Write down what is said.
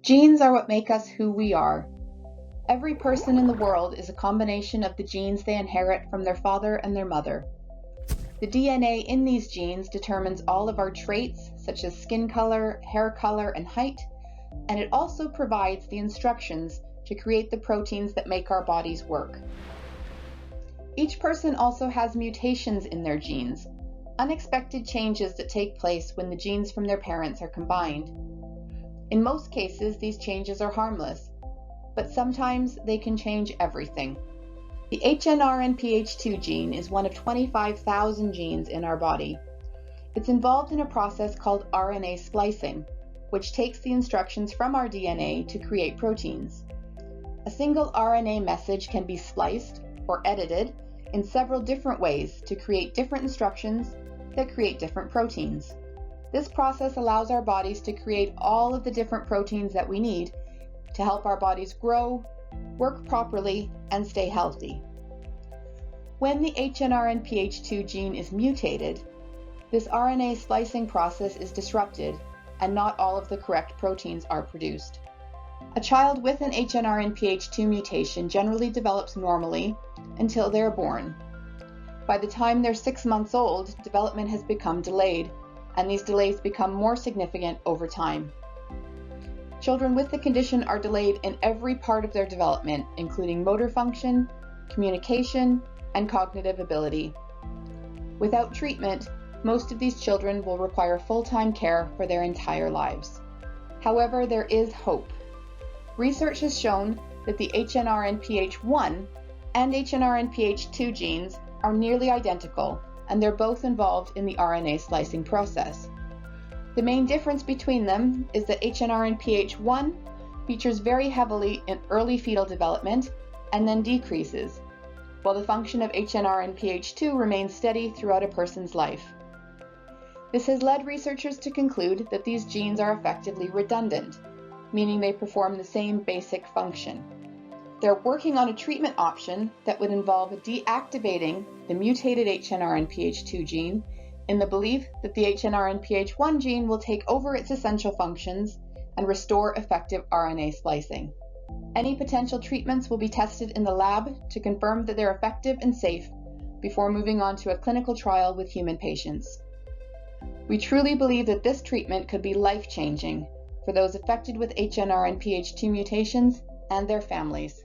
Genes are what make us who we are. Every person in the world is a combination of the genes they inherit from their father and their mother. The DNA in these genes determines all of our traits, such as skin color, hair color, and height, and it also provides the instructions to create the proteins that make our bodies work. Each person also has mutations in their genes, unexpected changes that take place when the genes from their parents are combined. In most cases, these changes are harmless, but sometimes they can change everything. The HNRNPH2 gene is one of 25,000 genes in our body. It's involved in a process called RNA splicing, which takes the instructions from our DNA to create proteins. A single RNA message can be spliced or edited in several different ways to create different instructions that create different proteins. This process allows our bodies to create all of the different proteins that we need to help our bodies grow, work properly, and stay healthy. When the HNRNPH2 gene is mutated, this RNA splicing process is disrupted and not all of the correct proteins are produced. A child with an HNRNPH2 mutation generally develops normally until they are born. By the time they're 6 months old, development has become delayed, and these delays become more significant over time. Children with the condition are delayed in every part of their development, including motor function, communication, and cognitive ability. Without treatment, most of these children will require full-time care for their entire lives. However, there is hope. Research has shown that the HNRNPH1 and HNRNPH2 genes are nearly identical, and they're both involved in the RNA splicing process. The main difference between them is that HNRNPH1 features very heavily in early fetal development and then decreases, while the function of HNRNPH2 remains steady throughout a person's life. This has led researchers to conclude that these genes are effectively redundant, meaning they perform the same basic function. They're working on a treatment option that would involve deactivating the mutated HNRNPH2 gene in the belief that the HNRNPH1 gene will take over its essential functions and restore effective RNA splicing. Any potential treatments will be tested in the lab to confirm that they're effective and safe before moving on to a clinical trial with human patients. We truly believe that this treatment could be life-changing for those affected with HNRNPH2 mutations and their families.